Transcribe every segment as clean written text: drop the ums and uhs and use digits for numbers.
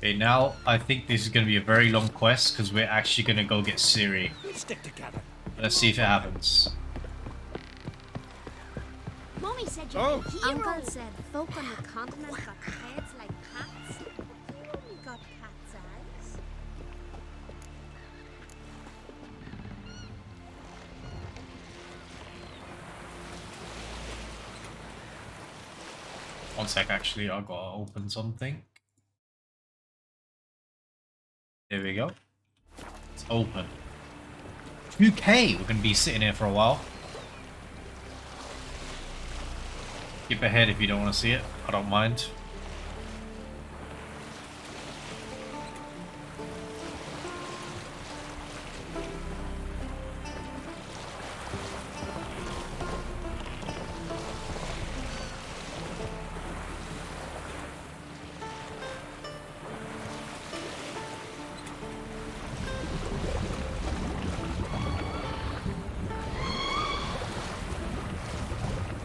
Okay, now I think this is going to be a very long quest because we're actually going to go get Ciri. We stick together. Let's see if it happens. Mommy said you're Oh. a hero. Uncle said folk on the continent got heads like cats. You only got cat's eyes. One sec, actually, I gotta open something. There we go. It's open. 2K! We're gonna be sitting here for a while. Skip ahead if you don't want to see it. I don't mind.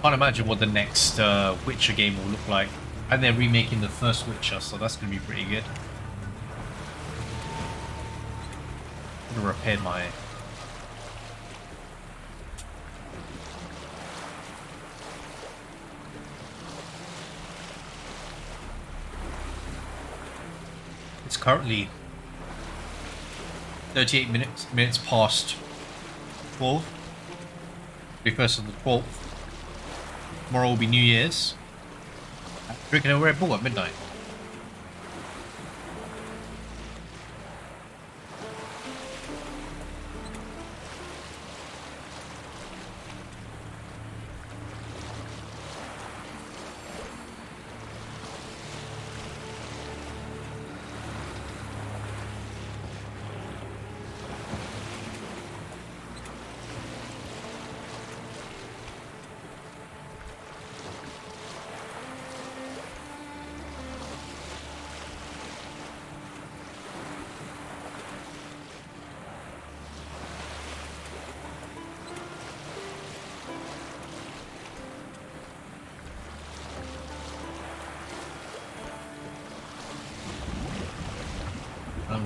Can't imagine what the next Witcher game will look like. And they're remaking the first Witcher, so that's going to be pretty good. I'm going to repair my... It's currently 38 minutes past 12. Because of the 12th. Tomorrow will be New Year's. Drinking a Red Bull at midnight.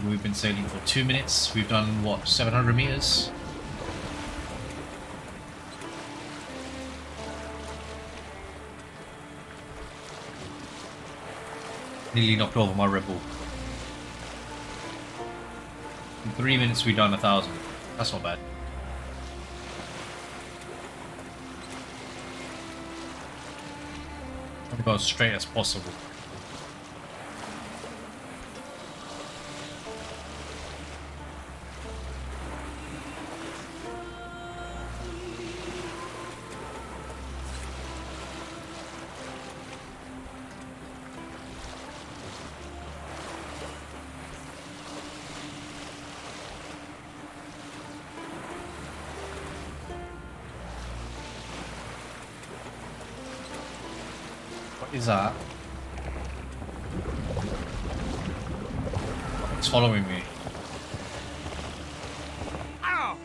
We've been sailing for 2 minutes. We've done, what, 700 meters? Nearly knocked over my Red Bull. In 3 minutes we've done 1,000. That's not bad. I'm gonna go as straight as possible. What is that? It's following me. Ow!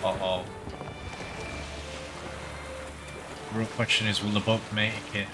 Uh-oh. The real question is, will the boat make it?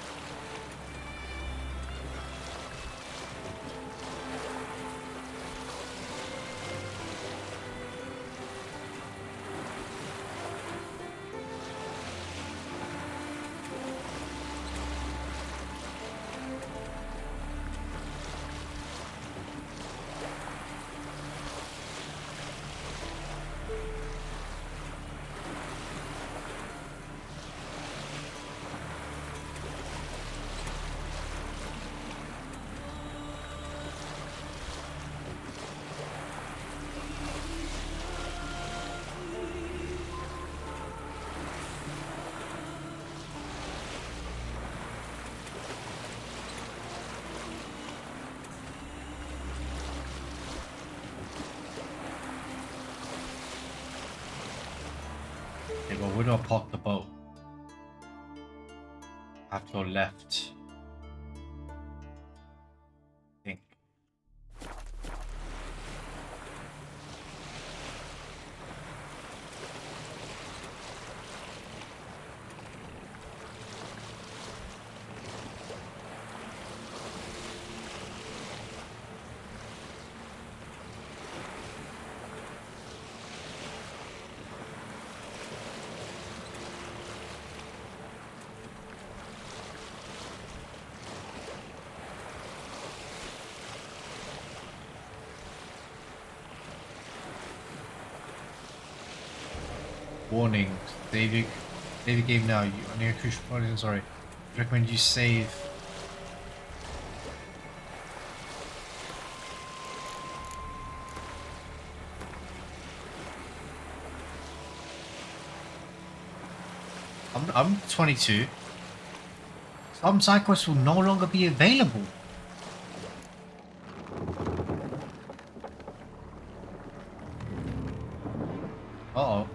Okay, well, where do I park the boat? I have to go left. Warning. Save your game now. You on your crucial point. Sorry. I recommend you save. I'm 22. Some side quests will no longer be available. Uh-oh.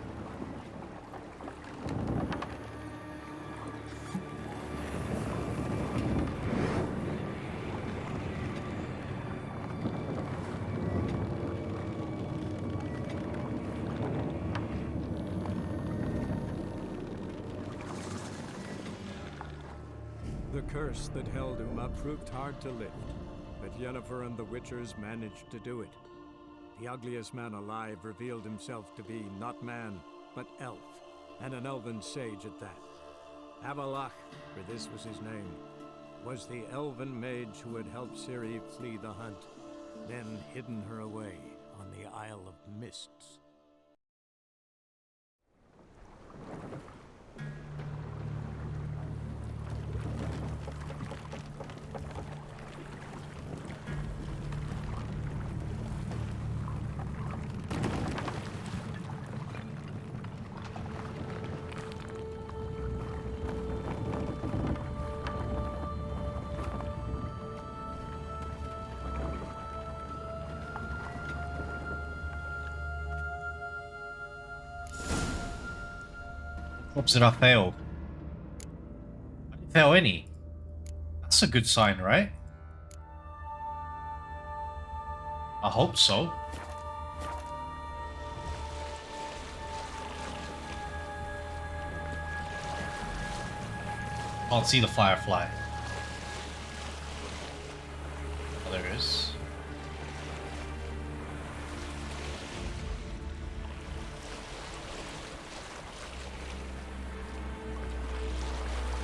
The curse that held Uma proved hard to lift, but Yennefer and the Witchers managed to do it. The ugliest man alive revealed himself to be not man, but elf, and an elven sage at that. Avalach, for this was his name, was the elven mage who had helped Ciri flee the hunt, then hidden her away on the Isle of Mists. Oops, did I fail? I didn't fail any. That's a good sign, right? I hope so. Can't see the firefly. Oh, there it is.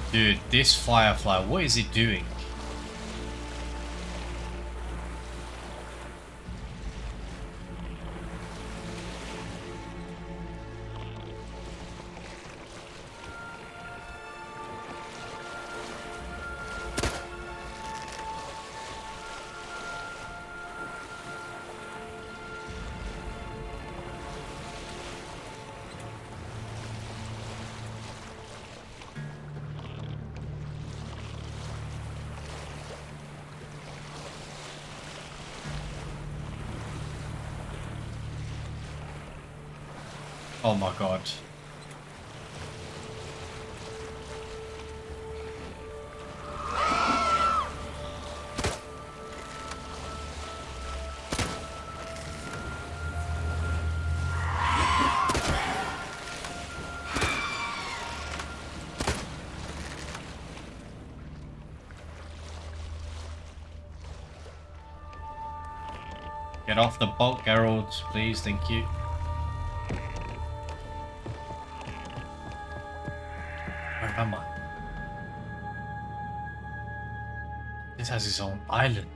Dude, this firefly, what is it doing? Oh my god. Get off the boat, Geralt, please, thank you. Where am I? This has its own island.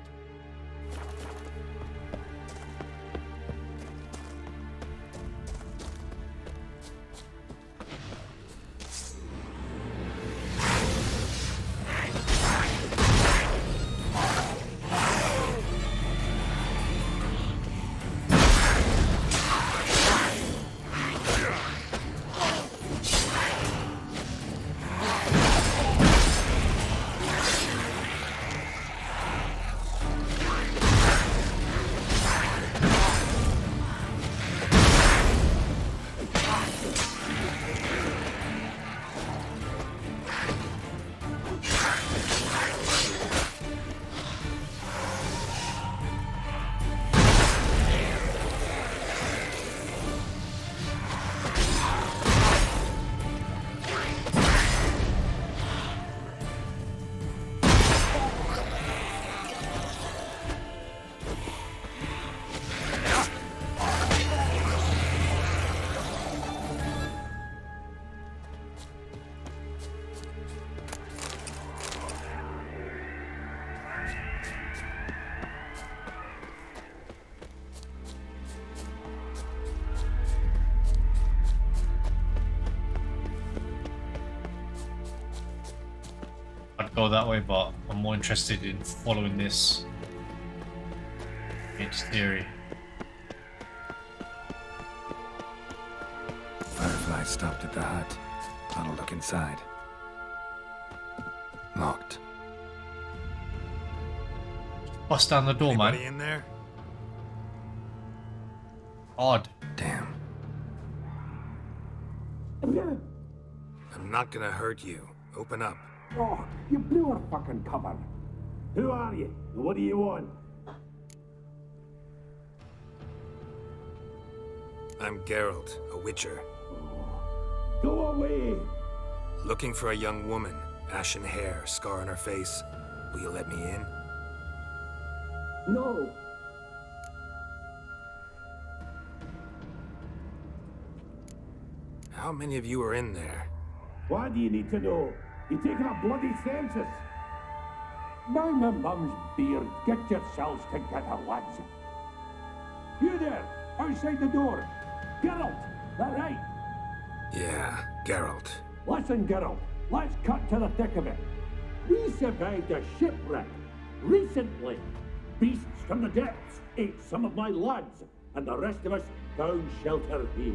go that way, but I'm more interested in following this into theory. Firefly stopped at the hut. I'll look inside. Locked. Bust down the door, Anybody man. in there? Odd. Damn. I'm not gonna hurt you. Open up. Oh, you blew our fucking cover. Who are you? And what do you want? I'm Geralt, a witcher. Go away! Looking for a young woman. Ashen hair, scar on her face. Will you let me in? No! How many of you are in there? Why do you need to know? You're taking a bloody census! By my mum's beard, get yourselves together, lads. You there, outside the door. Geralt, that right? Yeah, Geralt. Listen, Geralt, let's cut to the thick of it. We survived a shipwreck recently. Beasts from the depths ate some of my lads, and the rest of us found shelter here.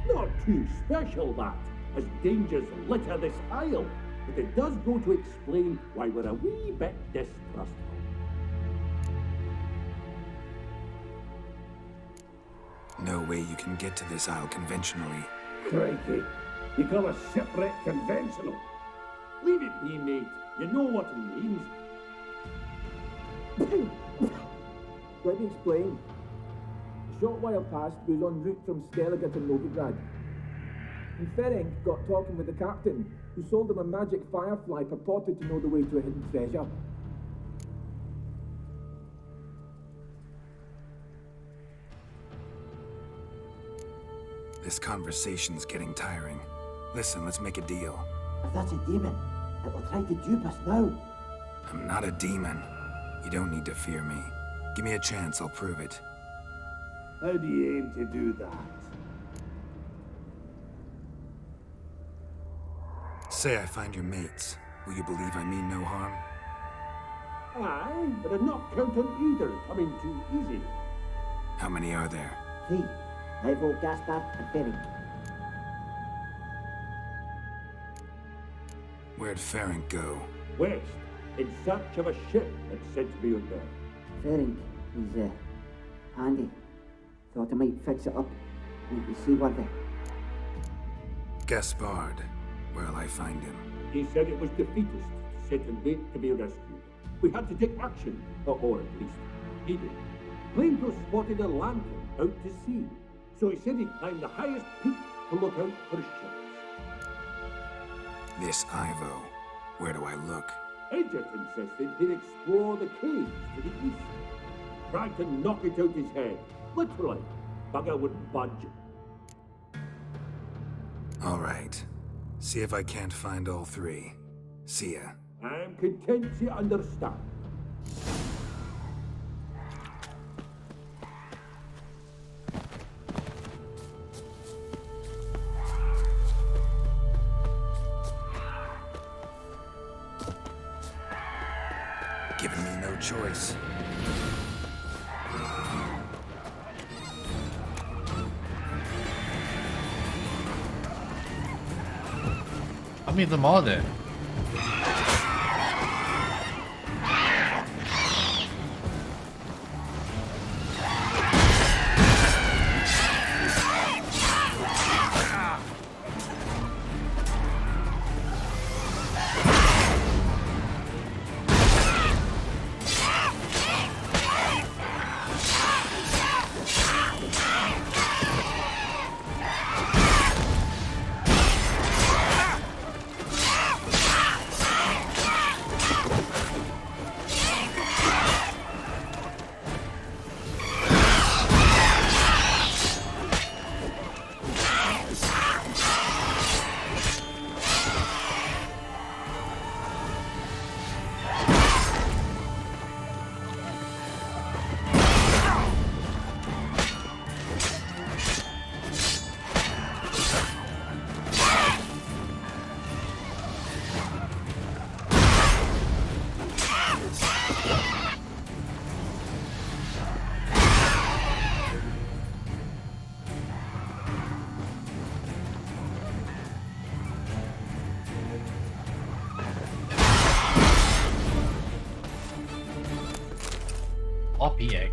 Not too special, that, as dangers litter this isle, but it does go to explain why we're a wee bit distrustful. No way you can get to this isle conventionally. Crikey, you call a shipwreck conventional? Leave it be, mate. You know what he means. Let me explain. A short while past, we was en route from Skellige to Novigrad. And Ferenc got talking with the captain, who sold him a magic firefly purported to know the way to a hidden treasure. This conversation's getting tiring. Listen, let's make a deal. If that's a demon, it will try to dupe us now. I'm not a demon. You don't need to fear me. Give me a chance, I'll prove it. How do you aim to do that? Say I find your mates. Will you believe I mean no harm? Aye, but I'd not count on either coming too easy. How many are there? 3. Ivo, Gaspard, and Ferenc. Where'd Ferenc go? West, in search of a ship that sent me out there. Ferenc, he's handy. Thought I might fix it up. Make you seaworthy. Gaspard. Where'll I find him? He said it was defeatist, set and wait to be rescued. We had to take action, or at least he did. Claimed to have spotted a lantern out to sea, so he said he'd climb the highest peak to look out for ships. This Ivo. Where do I look? Agent insisted he'd explore the caves to the east. Tried to knock it out his head, literally. Bugger wouldn't budge. All right. See if I can't find all 3. See ya. I'm content to understand. Giving me no choice. How many of them are there? Poppy egg.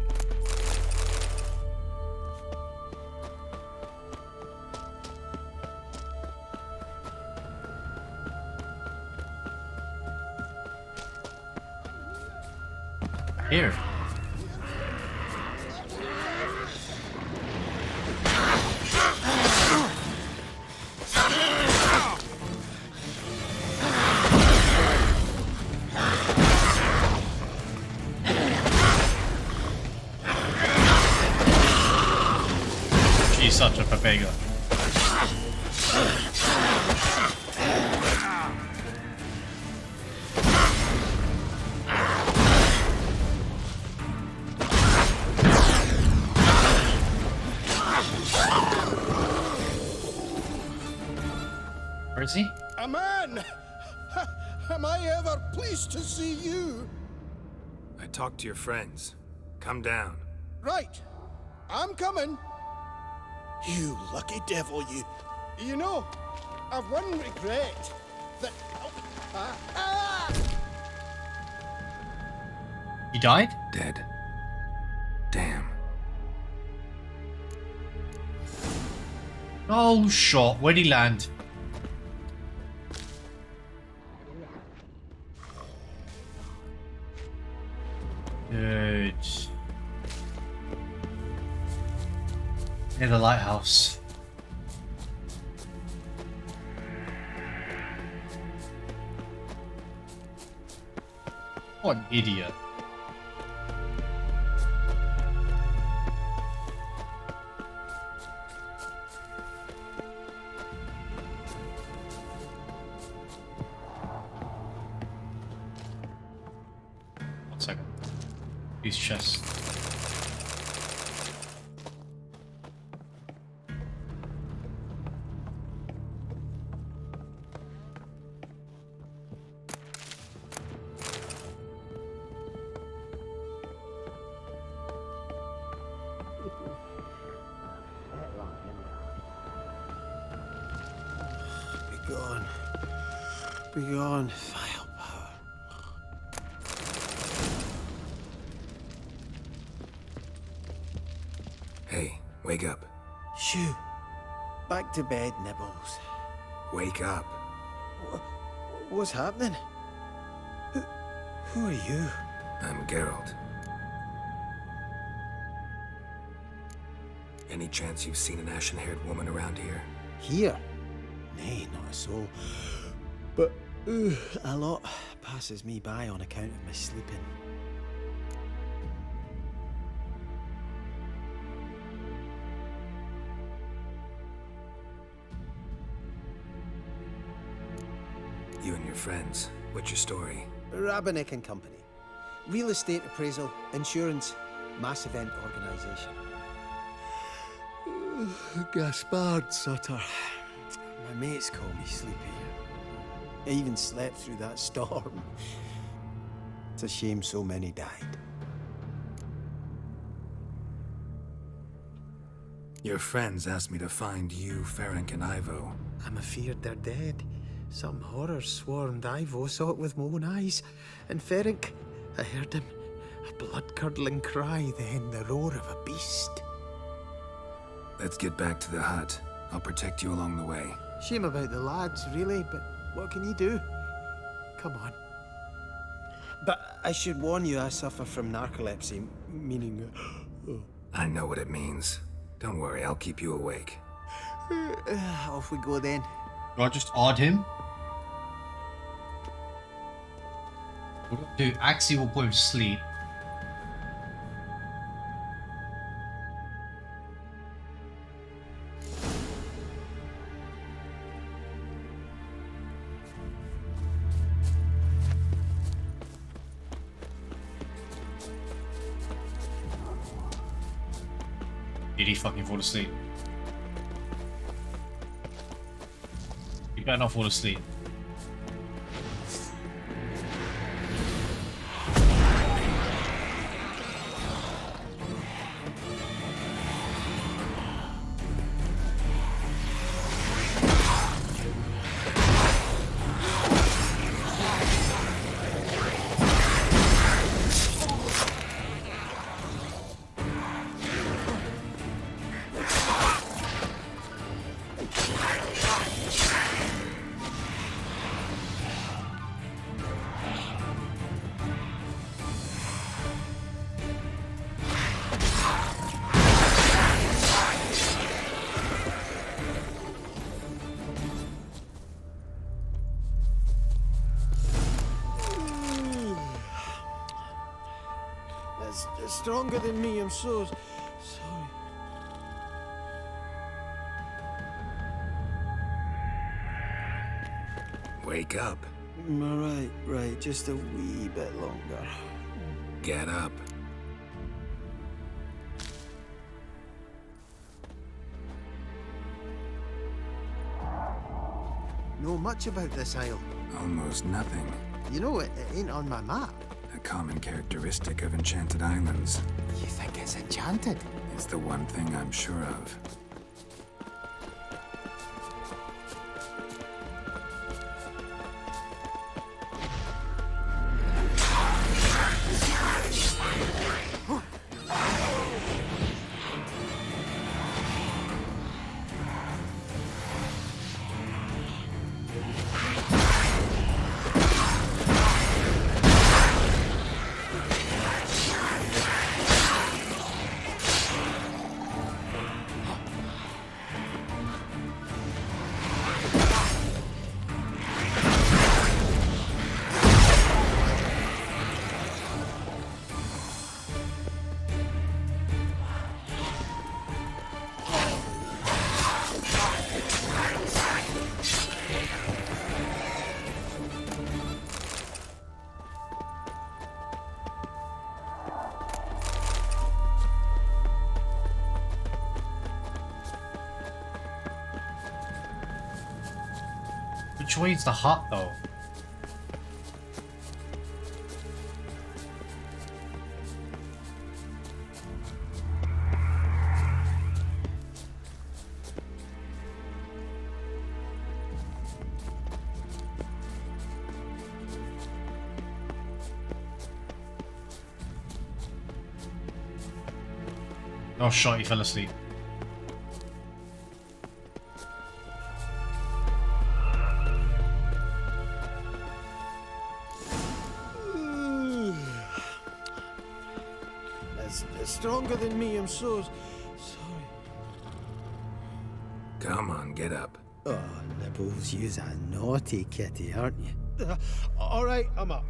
Here. She's such a papega. Where is he? A man! Am I ever pleased to see you? I talked to your friends. Come down. Right. I'm coming. You lucky devil, you. You know, I've one regret. That... He died? Dead. Damn. Oh, shot. Where'd he land? Dude. Near the lighthouse. What an idiot. One second. His chest. Begone. Begone, vile power. Hey, wake up. Shoo. Back to bed, Nibbles. Wake up. What's happening? Who are you? I'm Geralt. Any chance you've seen an ashen-haired woman around here? Here? Nay, not a soul. But a lot passes me by on account of my sleeping. You and your friends. What's your story? Rabbinick and Company. Real estate appraisal, insurance, mass event organisation. Gaspard Sutter. My mates call me Sleepy. I even slept through that storm. It's a shame so many died. Your friends asked me to find you, Ferenc, and Ivo. I'm afeard they're dead. Some horror swarmed Ivo, saw it with my own eyes. And Ferenc, I heard him. A blood-curdling cry, then the roar of a beast. Let's get back to the hut. I'll protect you along the way. Shame about the lads, really, but what can you do? Come on. But I should warn you, I suffer from narcolepsy, meaning... I know what it means. Don't worry, I'll keep you awake. Off we go then. Do I just odd him? What do I do? Axie will put him to sleep. Did he fucking fall asleep? He better not fall asleep. It's stronger than me, I'm so sorry. Wake up. Right, just a wee bit longer. Get up. Know much about this isle? Almost nothing. You know, it ain't on my map. A common characteristic of enchanted islands. You think it's enchanted? It's the one thing I'm sure of. Which way's the hut, though? Oh, shot, he fell asleep. It's stronger than me, I'm so sorry. Come on, get up. Oh, Nibbles, you's a naughty kitty, aren't you? All right, I'm up.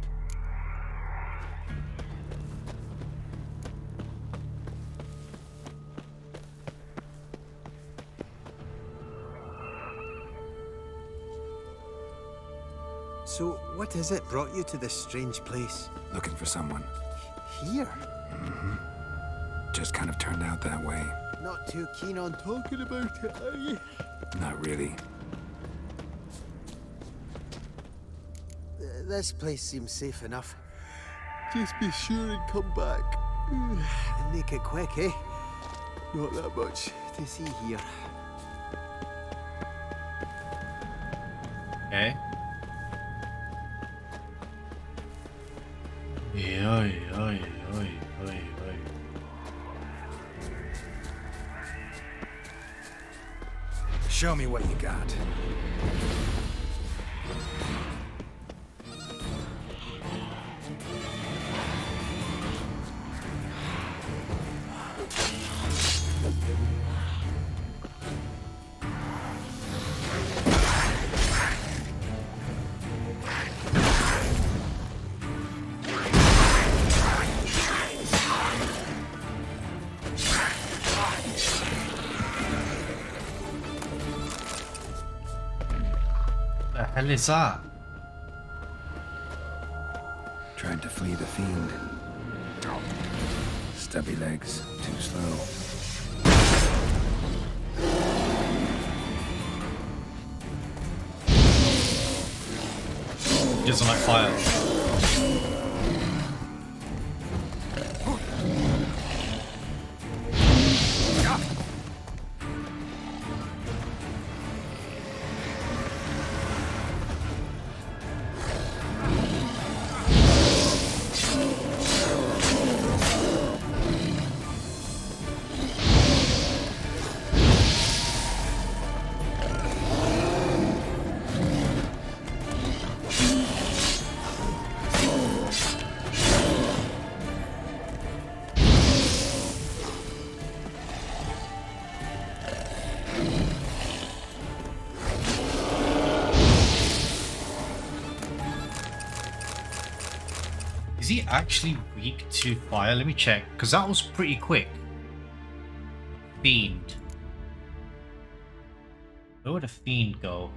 So, what is it brought you to this strange place? Looking for someone. Here? Just kind of turned out that way. Not too keen on talking about it, are you? Not really. This place seems safe enough. Just be sure and come back. And make it quick, eh? Not that much to see here. Okay. Oi, oi, oi, oi, oi. Show me what you got. The hell is that? Tried to flee the fiend. Stubby legs, too slow. Doesn't like fire. Is he actually weak to fire? Let me check, because that was pretty quick. Fiend. Where would a fiend go?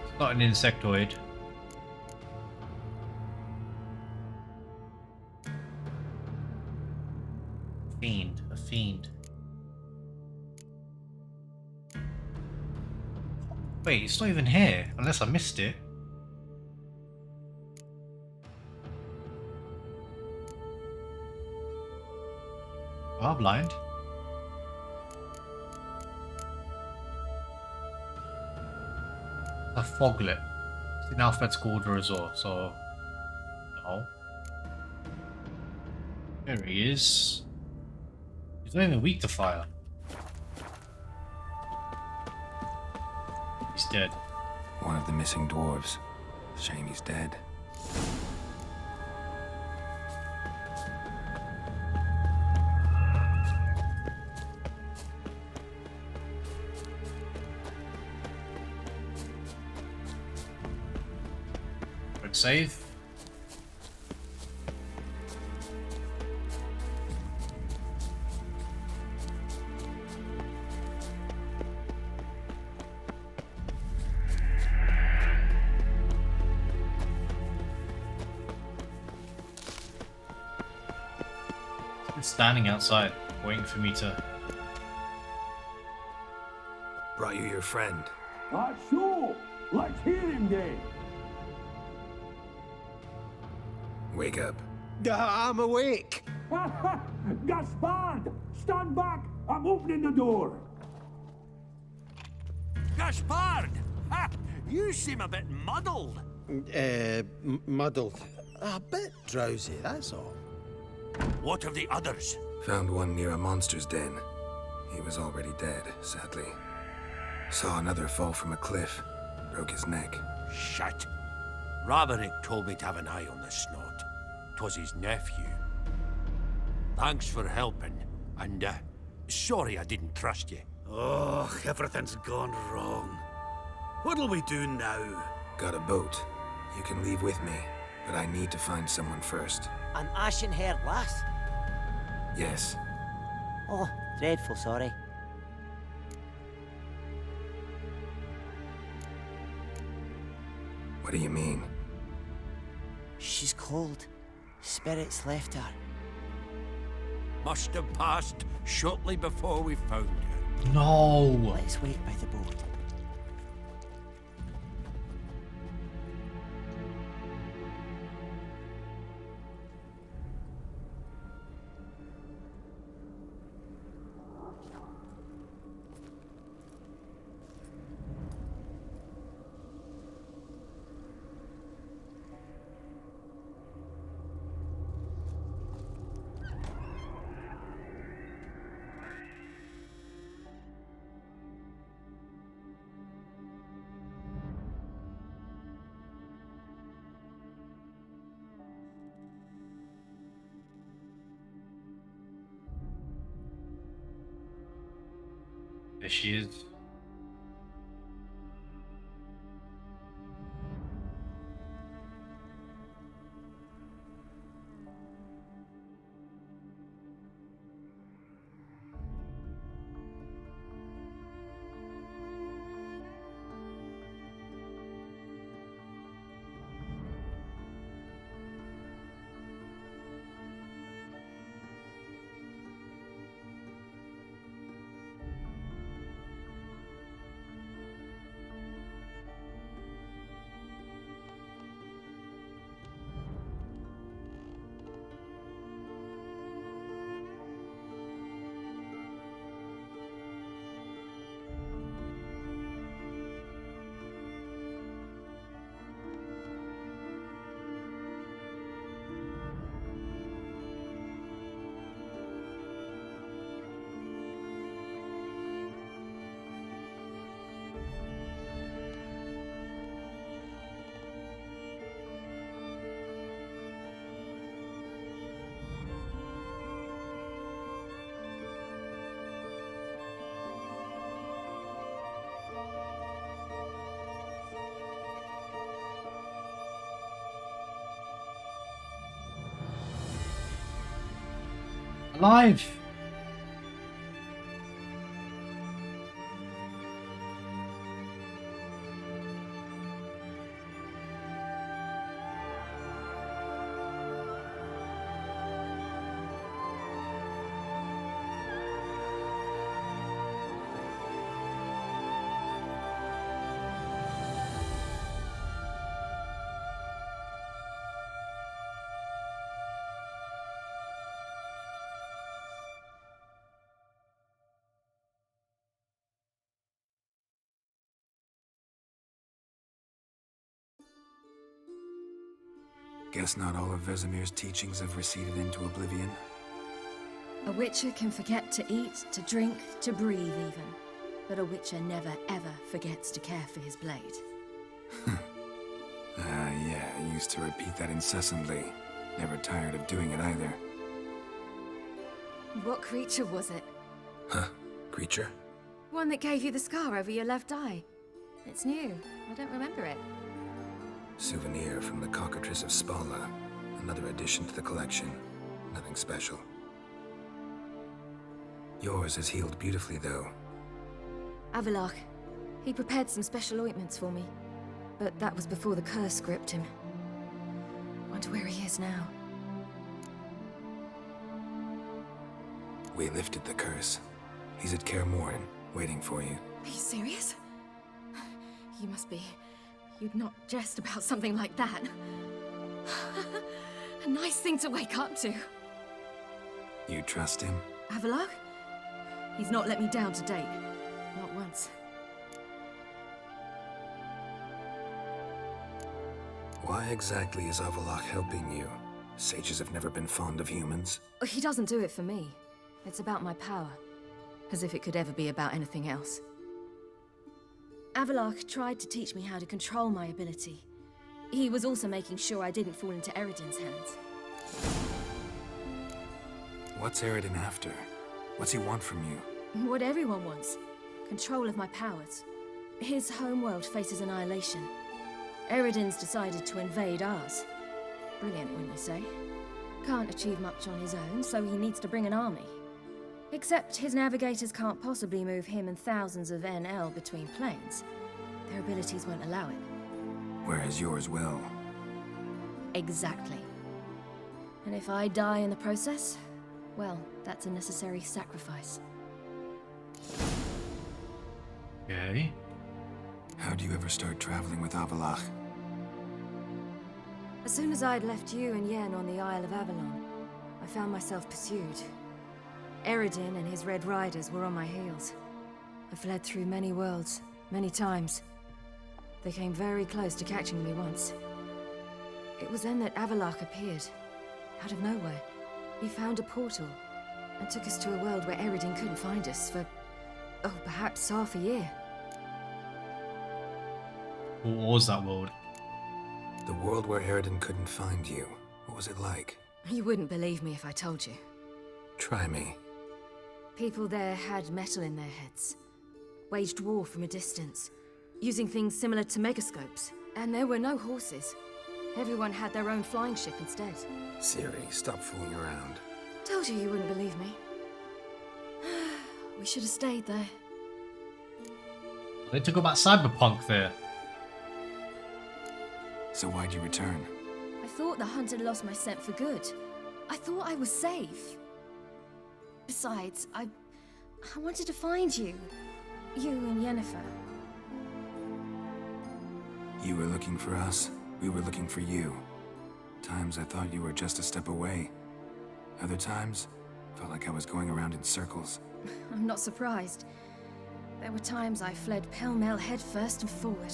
It's not an insectoid. Fiend, a fiend. Wait, it's not even here, unless I missed it. Am I blind? A foglet. It's in alphabetical order as well, so no. There he is. He's not even weak to fire. He's dead. One of the missing dwarves. Shame he's dead. Quick save. He's standing outside, waiting for me to. Brought you your friend. That's so. Let's hear him then. Wake up. I'm awake. Gaspard! Stand back! I'm opening the door. Gaspard! Ha! You seem a bit muddled. Muddled. A bit drowsy, that's all. What of the others? Found one near a monster's den. He was already dead, sadly. Saw another fall from a cliff. Broke his neck. Shit. Raverick told me to have an eye on the snot. 'Twas his nephew. Thanks for helping, and sorry I didn't trust you. Oh, everything's gone wrong. What'll we do now? Got a boat. You can leave with me, but I need to find someone first. An ashen-haired lass? Yes. Oh, dreadful sorry. What do you mean? She's cold. Spirits left her. Must have passed shortly before we found her. No! Let's wait by the boat. There she is. alive! Guess not all of Vesemir's teachings have receded into oblivion. A witcher can forget to eat, to drink, to breathe even. But a witcher never ever forgets to care for his blade. Yeah, I used to repeat that incessantly. Never tired of doing it either. What creature was it? Huh? Creature? One that gave you the scar over your left eye. It's new. I don't remember it. Souvenir from the Cockatrice of Spala. Another addition to the collection. Nothing special. Yours is healed beautifully, though. Avalok. He prepared some special ointments for me. But that was before the curse gripped him. Wonder where he is now. We lifted the curse. He's at Kaer Morhen, waiting for you. Are you serious? You must be. You'd not jest about something like that. A nice thing to wake up to. You trust him? Avalok? He's not let me down to date. Not once. Why exactly is Avalok helping you? Sages have never been fond of humans. He doesn't do it for me. It's about my power. As if it could ever be about anything else. Avalok tried to teach me how to control my ability. He was also making sure I didn't fall into Eredin's hands. What's Eredin after? What's he want from you? What everyone wants. Control of my powers. His homeworld faces annihilation. Eredin's decided to invade ours. Brilliant, wouldn't you say? Can't achieve much on his own, so he needs to bring an army. Except his navigators can't possibly move him and thousands of NL between planes. Their abilities won't allow it. Whereas yours will. Exactly. And if I die in the process, well, that's a necessary sacrifice. Okay. How'd you ever start traveling with Avalok? As soon as I'd left you and Yen on the Isle of Avalon, I found myself pursued. Eredin and his Red Riders were on my heels. I fled through many worlds, many times. They came very close to catching me once. It was then that Avalok appeared, out of nowhere. He found a portal, and took us to a world where Eredin couldn't find us for, perhaps half a year. What was that world? The world where Eredin couldn't find you. What was it like? You wouldn't believe me if I told you. Try me. People there had metal in their heads. Waged war from a distance, using things similar to megascopes. And there were no horses. Everyone had their own flying ship instead. Ciri, stop fooling around. Told you wouldn't believe me. We should have stayed there. They took about cyberpunk there. So why'd you return? I thought the hunt had lost my scent for good. I thought I was safe. Besides, I wanted to find you. You and Yennefer. You were looking for us. We were looking for you. Times I thought you were just a step away. Other times, felt like I was going around in circles. I'm not surprised. There were times I fled pell-mell head first and forward.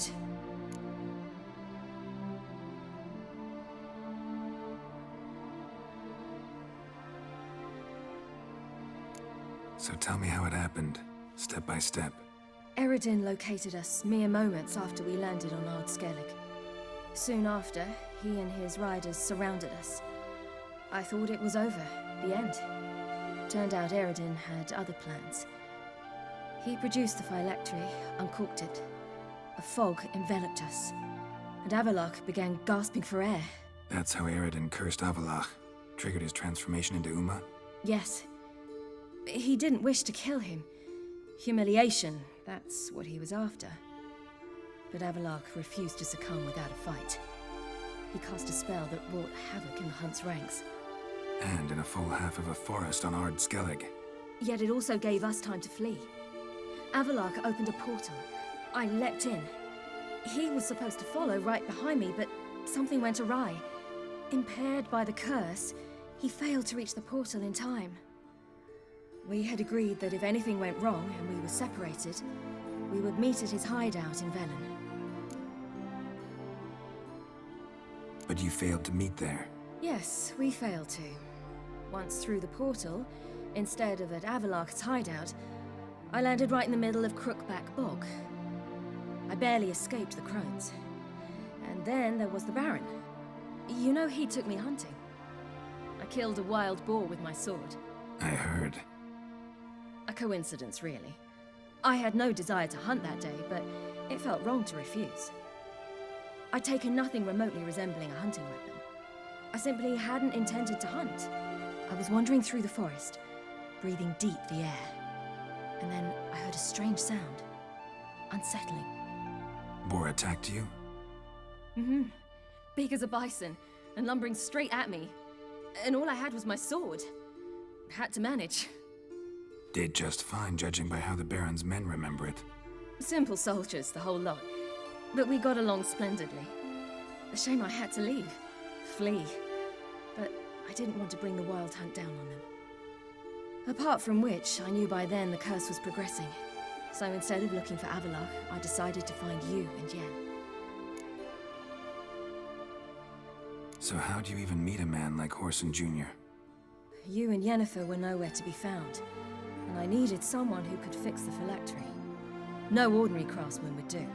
So tell me how it happened, step by step. Eredin located us mere moments after we landed on Ard Skellig. Soon after, he and his riders surrounded us. I thought it was over, the end. Turned out Eredin had other plans. He produced the phylactery, uncorked it. A fog enveloped us, and Avalok began gasping for air. That's how Eredin cursed Avalok, triggered his transformation into Uma? Yes. He didn't wish to kill him. Humiliation, that's what he was after. But Avallac'h refused to succumb without a fight. He cast a spell that wrought havoc in the hunt's ranks. And in a full half of a forest on Ard Skellig. Yet it also gave us time to flee. Avallac'h opened a portal. I leapt in. He was supposed to follow right behind me, but something went awry. Impaired by the curse, he failed to reach the portal in time. We had agreed that if anything went wrong and we were separated, we would meet at his hideout in Velen. But you failed to meet there. Yes, we failed to. Once through the portal, instead of at Avallac'h's hideout, I landed right in the middle of Crookback Bog. I barely escaped the crones. And then there was the Baron. You know, he took me hunting. I killed a wild boar with my sword. I heard. A coincidence, really. I had no desire to hunt that day, but it felt wrong to refuse. I'd taken nothing remotely resembling a hunting weapon. I simply hadn't intended to hunt. I was wandering through the forest, breathing deep the air. And then I heard a strange sound. Unsettling. Boar attacked you? Mm-hmm. Big as a bison, and lumbering straight at me. And all I had was my sword. Had to manage. Did just fine, judging by how the Baron's men remember it. Simple soldiers, the whole lot. But we got along splendidly. A shame I had to leave. Flee. But I didn't want to bring the Wild Hunt down on them. Apart from which, I knew by then the curse was progressing. So instead of looking for Avallac'h, I decided to find you and Yen. So how'd you even meet a man like Whoreson Jr.? You and Yennefer were nowhere to be found, and I needed someone who could fix the phylactery. No ordinary craftsman would do.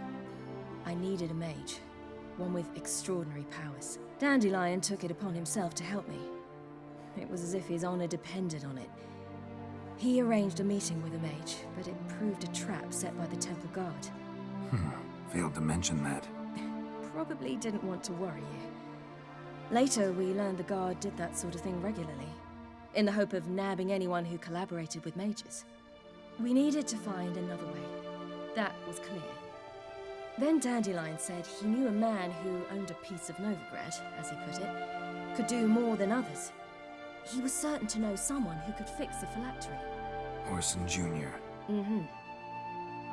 I needed a mage, one with extraordinary powers. Dandelion took it upon himself to help me. It was as if his honor depended on it. He arranged a meeting with a mage, but it proved a trap set by the Temple Guard. Failed to mention that. Probably didn't want to worry you. Later, we learned the Guard did that sort of thing regularly, in the hope of nabbing anyone who collaborated with mages. We needed to find another way. That was clear. Then Dandelion said he knew a man who owned a piece of Novigrad, as he put it, could do more than others. He was certain to know someone who could fix the phylactery. Whoreson Jr. Mm-hmm.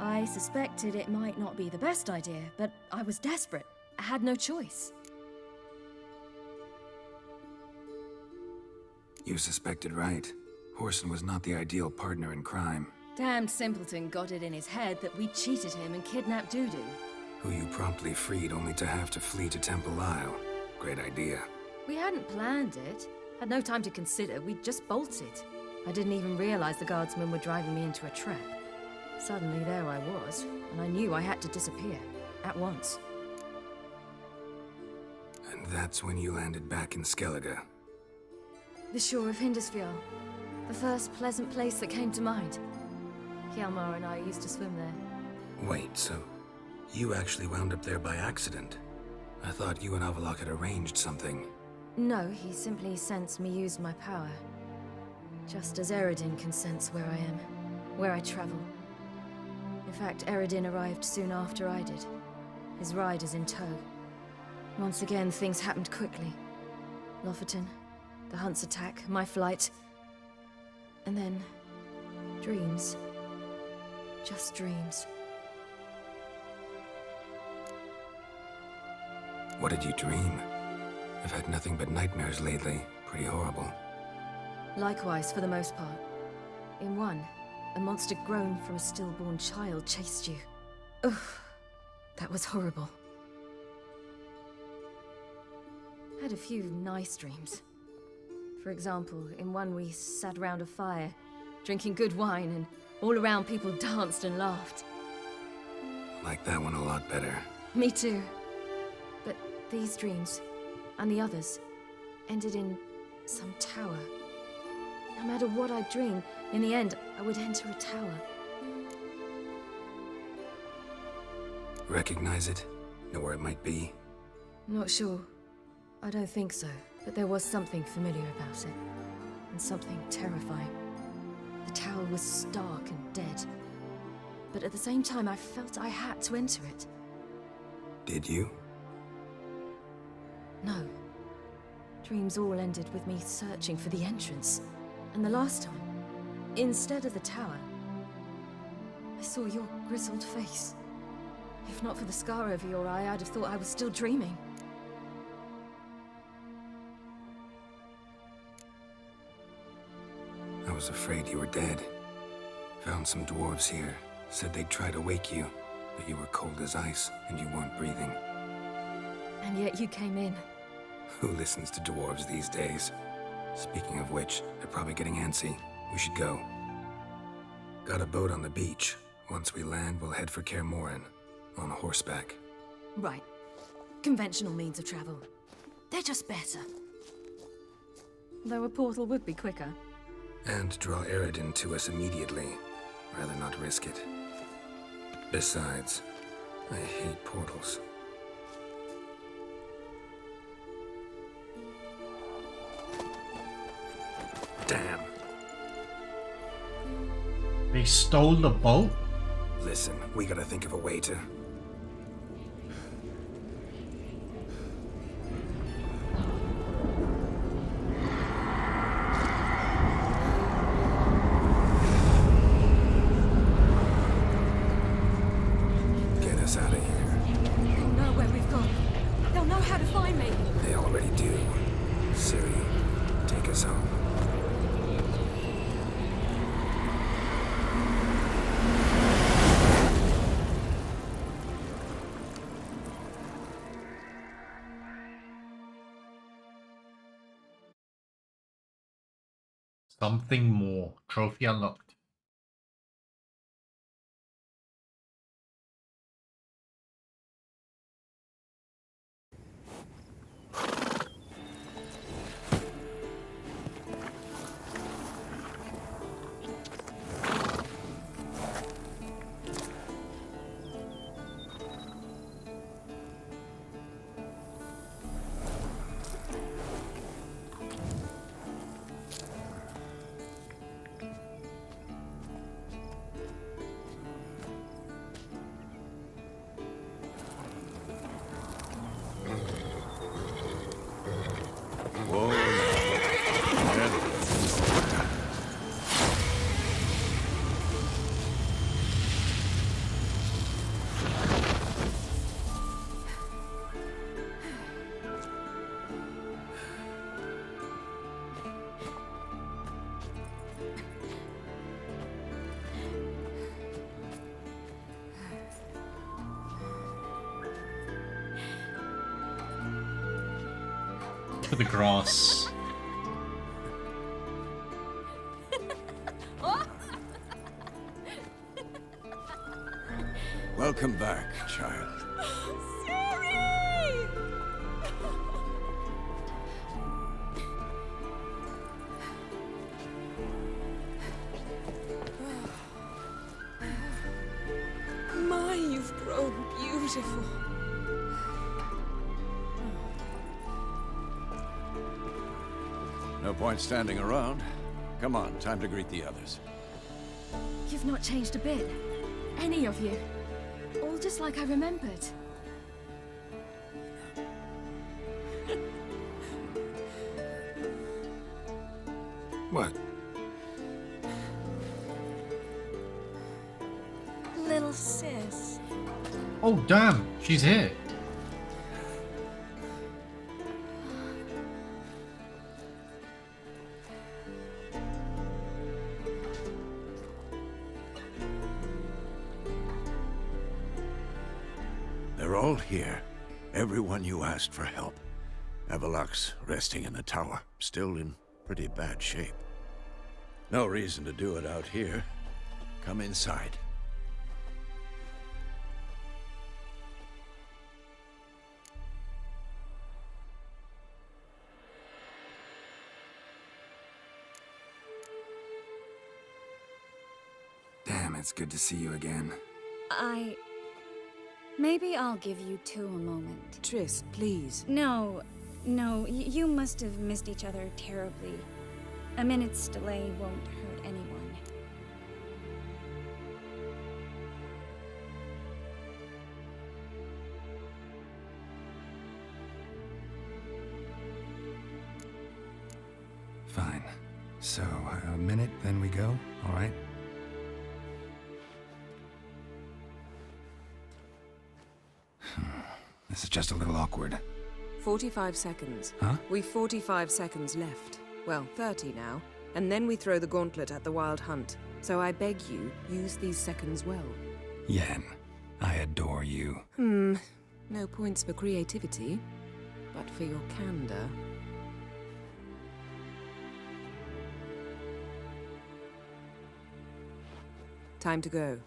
I suspected it might not be the best idea, but I was desperate. I had no choice. You suspected right. Whoreson was not the ideal partner in crime. Damned simpleton got it in his head that we cheated him and kidnapped Dudu. Who you promptly freed only to have to flee to Temple Isle. Great idea. We hadn't planned it. Had no time to consider. We just bolted. I didn't even realize the guardsmen were driving me into a trap. Suddenly there I was, and I knew I had to disappear. At once. And that's when you landed back in Skellige. The shore of Hindisfjall. The first pleasant place that came to mind. Hjalmar and I used to swim there. Wait, so you actually wound up there by accident? I thought you and Avallac'h had arranged something. No, he simply sensed me use my power. Just as Eredin can sense where I am, where I travel. In fact, Eredin arrived soon after I did, his riders in tow. Once again, things happened quickly. Lofoten, the hunt's attack, my flight. And then, dreams. Just dreams. What did you dream? I've had nothing but nightmares lately. Pretty horrible. Likewise, for the most part. In one, a monster grown from a stillborn child chased you. Ugh, that was horrible. Had a few nice dreams. For example, in one we sat around a fire, drinking good wine, and all around people danced and laughed. Like that one a lot better. Me too. But these dreams, and the others, ended in some tower. No matter what I dream, in the end, I would enter a tower. Recognize it? Know where it might be? Not sure. I don't think so, but there was something familiar about it. And something terrifying. The tower was stark and dead. But at the same time, I felt I had to enter it. Did you? No. Dreams all ended with me searching for the entrance. And the last time, instead of the tower, I saw your grizzled face. If not for the scar over your eye, I'd have thought I was still dreaming. I was afraid you were dead. Found some dwarves here. Said they'd try to wake you, but you were cold as ice and you weren't breathing. And yet you came in. Who listens to dwarves these days? Speaking of which, they're probably getting antsy. We should go. Got a boat on the beach. Once we land, we'll head for Kaer Morhen. On horseback. Right. Conventional means of travel. They're just better. Though a portal would be quicker. And draw Eredin to us immediately. Rather not risk it. Besides, I hate portals. Damn. They stole the boat? Listen, we gotta think of a way to... Get us out of here. They'll know where we've gone. They'll know how to find me. They already do. Ciri, take us home. Something more. Trophy unlocked. For the grass. Welcome back, child. Ciri! My, you've grown beautiful. No point standing around. Come on, time to greet the others. You've not changed a bit. Any of you. All just like I remembered. What? Little sis. Oh damn, she's here. They're all here. Everyone you asked for help. Avalok's resting in the tower, still in pretty bad shape. No reason to do it out here. Come inside. Damn, it's good to see you again. Maybe I'll give you two a moment. Triss, please. No, you must have missed each other terribly. A minute's delay won't hurt anyone. So, a minute, then we go? All right. This is just a little awkward. 45 seconds. Huh? We've 45 seconds left. Well, 30 now. And then we throw the gauntlet at the Wild Hunt. So I beg you, use these seconds well. Yen, I adore you. No points for creativity, but for your candor. Time to go.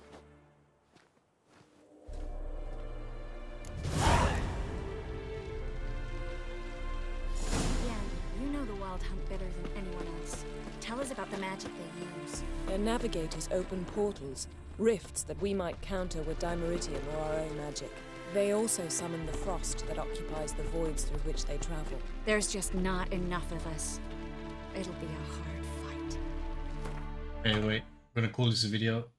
Yeah, you know the Wild Hunt better than anyone else. Tell us about the magic they use. Their navigators open portals, rifts that we might counter with Dimeritium or our own magic. They also summon the frost that occupies the voids through which they travel. There's just not enough of us. It'll be a hard fight. Anyway, I'm gonna call this a video.